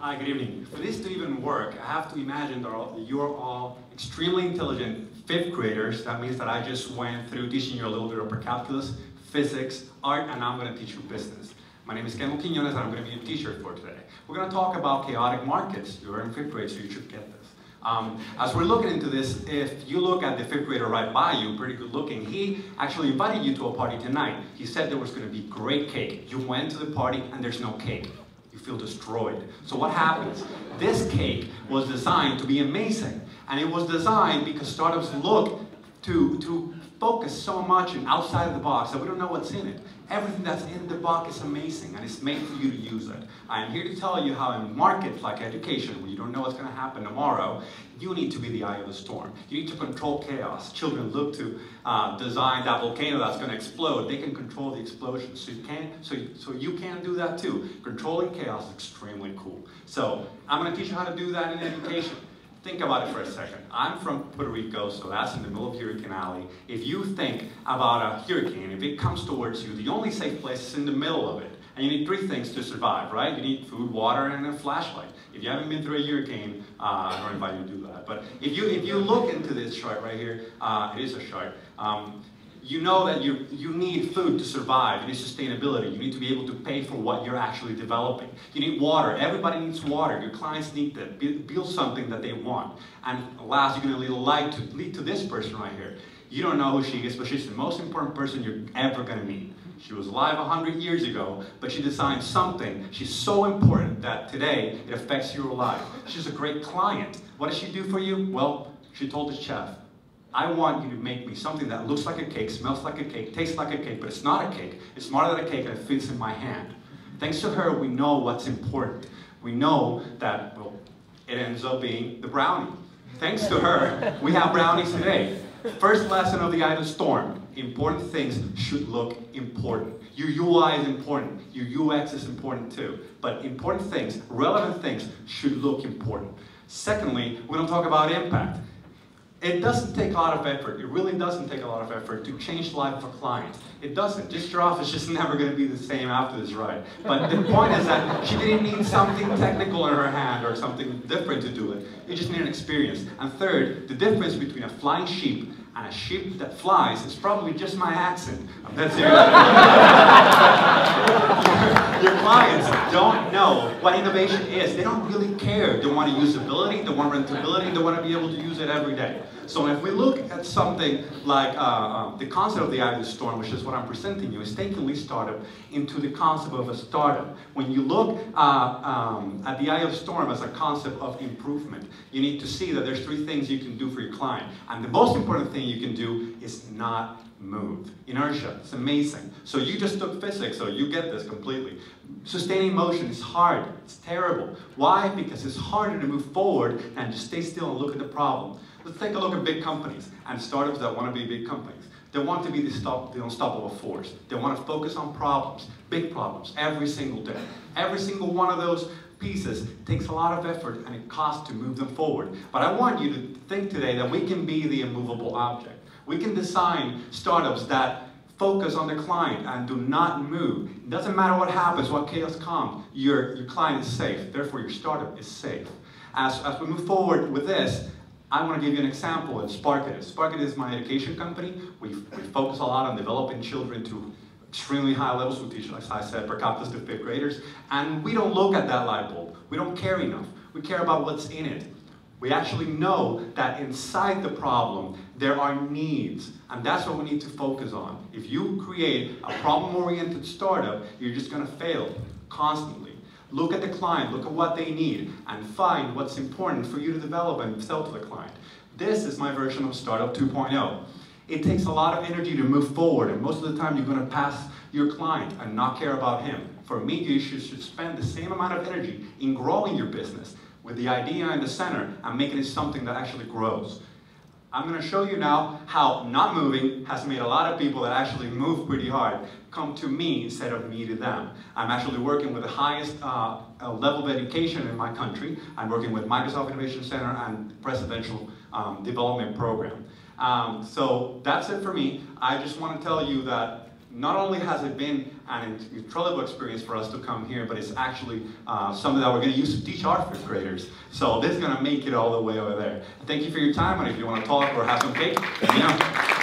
Hi, good evening. For this to even work, I have to imagine that you're all extremely intelligent fifth graders. That means that I just went through teaching you a little bit of calculus, physics, art, and now I'm going to teach you business. My name is Kendall Quinones, and I'm going to be your teacher for today. We're going to talk about chaotic markets. You're in fifth grade, so you should get this. As we're looking into this, if you look at the fifth grader right by you, pretty good looking, he actually invited you to a party tonight. He said there was going to be great cake. You went to the party and there's no cake. You feel destroyed. So what happens? This cake was designed to be amazing. And it was designed because startups look to focus so much and outside of the box that we don't know what's in it. Everything that's in the box is amazing and it's made for you to use it. I am here to tell you how in markets like education, where you don't know what's going to happen tomorrow, you need to be the eye of the storm. You need to control chaos. Children look to design that volcano that's going to explode. They can control the explosion. So you can do that too. Controlling chaos is extremely cool. So I'm going to teach you how to do that in education. Think about it for a second. I'm from Puerto Rico, so that's in the middle of Hurricane Alley. If you think about a hurricane, if it comes towards you, the only safe place is in the middle of it. And you need three things to survive, right? You need food, water, and a flashlight. If you haven't been through a hurricane, I don't invite you to do that. But if you look into this chart right here, it is a chart. You know that you need food to survive. You need sustainability. You need to be able to pay for what you're actually developing. You need water. Everybody needs water. Your clients need to build something that they want. And last, you're going to lead to this person right here. You don't know who she is, but she's the most important person you're ever going to meet. She was alive 100 years ago, but she designed something. She's so important that today it affects your life. She's a great client. What does she do for you? Well, she told the chef, I want you to make me something that looks like a cake, smells like a cake, tastes like a cake, but it's not a cake. It's smarter than a cake and it fits in my hand. Thanks to her, we know what's important. We know that, well, it ends up being the brownie. Thanks to her, we have brownies today. First lesson of the Eye of the Storm. Important things should look important. Your UI is important. Your UX is important too. But important things, relevant things, should look important. Secondly, we're going to talk about impact. It doesn't take a lot of effort. It really doesn't take a lot of effort to change the life of a client. It doesn't. Just your office is just never going to be the same after this ride. But the point is that she didn't need something technical in her hand or something different to do it. You just need an experience. And third, the difference between a flying sheep and a sheep that flies is probably just my accent. That's it. Your clients don't know what innovation is. They don't really care. They want usability, they want rentability, they want to be able to use it every day. So if we look at something like the concept of the Eye of the Storm, which is what I'm presenting you, is taking lean startup into the concept of a startup. When you look at the Eye of the Storm as a concept of improvement, you need to see that there's three things you can do for your client. And the most important thing you can do is not move. Inertia, it's amazing. So you just took physics, so you get this completely. Sustaining motion is hard, it's terrible. Why? Because it's harder to move forward than just stay still and look at the problem. Let's take a look at big companies and startups that want to be big companies. They want to be the unstoppable force. They want to focus on problems, big problems, every single day. Every single one of those pieces takes a lot of effort and it costs to move them forward. But I want you to think today that we can be the immovable object. We can design startups that focus on the client and do not move. It doesn't matter what happens, what chaos comes, your client is safe. Therefore, your startup is safe. As we move forward with this, I want to give you an example in Sparkit. Sparkit is my education company. We focus a lot on developing children to extremely high levels. We teach, as I said, per capita to fifth graders. And we don't look at that light bulb. We don't care enough. We care about what's in it. We actually know that inside the problem, there are needs. And that's what we need to focus on. If you create a problem-oriented startup, you're just going to fail constantly. Look at the client, look at what they need, and find what's important for you to develop and sell to the client. This is my version of Startup 2.0. It takes a lot of energy to move forward, and most of the time you're going to pass your client and not care about him. For me, you should spend the same amount of energy in growing your business with the idea in the center and making it something that actually grows. I'm going to show you now how not moving has made a lot of people that actually move pretty hard come to me instead of me to them. I'm actually working with the highest level of education in my country. I'm working with Microsoft Innovation Center and Presidential Development Program. So that's it for me. I just want to tell you that not only has it been an incredible experience for us to come here, but it's actually something that we're going to use to teach our fifth graders. So this is going to make it all the way over there. Thank you for your time, and if you want to talk or have some cake, let me know.